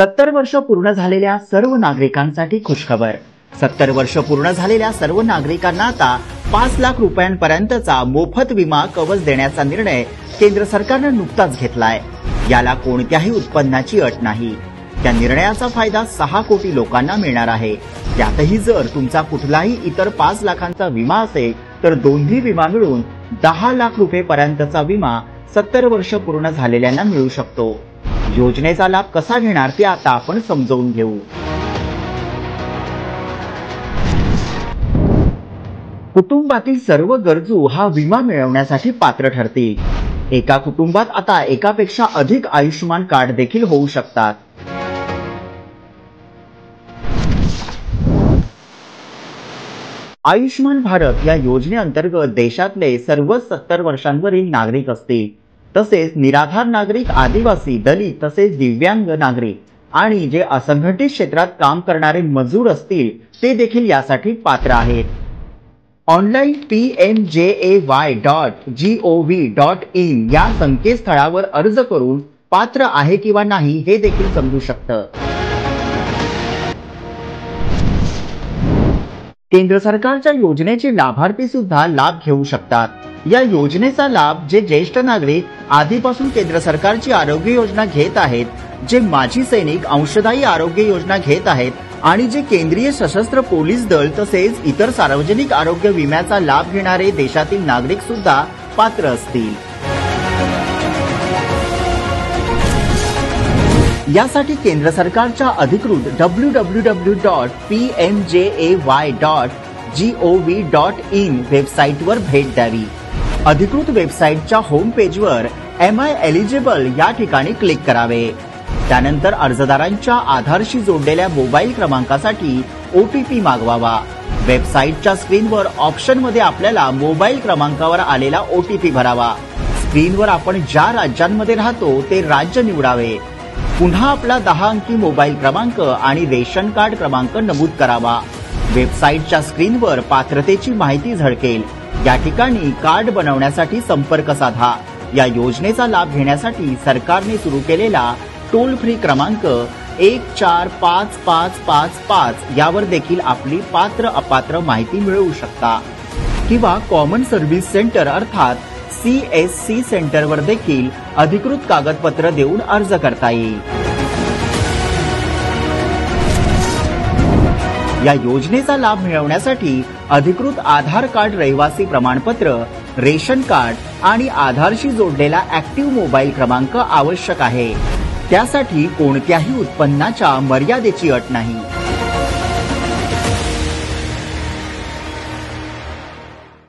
70 वर्ष पूर्ण झालेल्या सर्व नागरिकांसाठी खुशखबर। 70 वर्ष पूर्ण झालेल्या सर्व नागरिकांना आता 5 लाख रुपयांपर्यंतचा मोफत विमा कवच देण्याचा निर्णय केंद्र सरकारने नुकताच घेतलाय। याला कोणत्याही उत्पन्नाची अट नाही। त्या निर्णयाचा फायदा 6 कोटी लोकांना मिळणार आहे। त्यातही जर तुमचा कुठलाही इतर 5 लाखांचा विमा असेल तर दोन्ही विमा मिळून 10 लाख रुपयांपर्यंतचा विमा 70 वर्ष पूर्ण झालेल्यांना मिळू शकतो। योजनेचा लाभ कसा घेणार ते आता आपण समजावून घेऊ। कुटुंबातील सर्व गरजू हा विमा मिळवण्यासाठी पात्र ठरतील। एका कुटुंबात आता एकापेक्षा अधिक आयुष्यमान कार्ड देखील होऊ शकतात। आयुष्यमान भारत या योजनेअंतर्गत देशातले सर्व 70 वर्षांवरील नागरिक असतील, तसेच निराधार नागरिक, आदिवासी, दलित तसेच दिव्यांग नागरिक आणि जे असंघटित क्षेत्रात काम करणारे मजूर असतील ते देखील यासाठी पात्र आहेत। ऑनलाईन pmjay.gov.in या संकेतस्थळावर अर्ज करून पात्र आहे किंवा नाही हे देखील समजू शकतं। केंद्र सरकारच्या योजनेचे लाभार्थी सुद्धा लाभ घेऊ शकतात। या योजनेचा लाभ जे ज्येष्ठ नागरिक आधीपासून केंद्र सरकारची आरोग्य योजना घेत आहेत, जे माजी सैनिक अंशदायी आरोग्य योजना घेत आहेत आणि जे केंद्रीय सशस्त्र पोलीस दल तसेच इतर सार्वजनिक आरोग्य विम्याचा लाभ घेणारे देशातील नागरिक सुद्धा पात्र असतील। यासाठी केंद्र सरकारच्या अधिकृत www.pmjay.gov.in वेबसाईटवर भेट द्यावी। अधिकृत वेबसाईटच्या होम पेजवर एम आय एलिजिबल या ठिकाणी क्लिक करावे। त्यानंतर अर्जदारांच्या आधारशी जोडलेल्या मोबाईल क्रमांकासाठी OTP मागवावा। वेबसाईटच्या स्क्रीनवर ऑप्शनमध्ये आपल्याला मोबाईल क्रमांकावर आलेला OTP भरावा। स्क्रीनवर आपण ज्या राज्यांमध्ये राहतो ते राज्य निवडावे। पुन्हा आपला 10 अंकी मोबाईल क्रमांक आणि रेशन कार्ड क्रमांक नमूद करावा। वेबसाईटच्या स्क्रीनवर पात्रतेची माहिती झळकेल। या ठिकाणी कार्ड बनवण्यासाठी संपर्क साधा। या योजनेचा लाभ घेण्यासाठी सरकारने सुरू केलेला टोल फ्री क्रमांक 145555 यावर देखील आपली पात्र अपात्र माहिती मिळवू शकता किंवा कॉमन सर्व्हिस सेंटर अर्थात CSC सेंटरवर देखील अधिकृत कागदपत्र देऊन अर्ज करता येईल। या योजनेचा लाभ मिळवण्यासाठी अधिकृत आधार कार्ड, रहिवासी प्रमाणपत्र, रेशन कार्ड आणि आधारशी जोडलेला ऍक्टिव्ह मोबाईल क्रमांक आवश्यक आहे। त्यासाठी कोणत्याही उत्पन्नाच्या मर्यादेची अट नाही।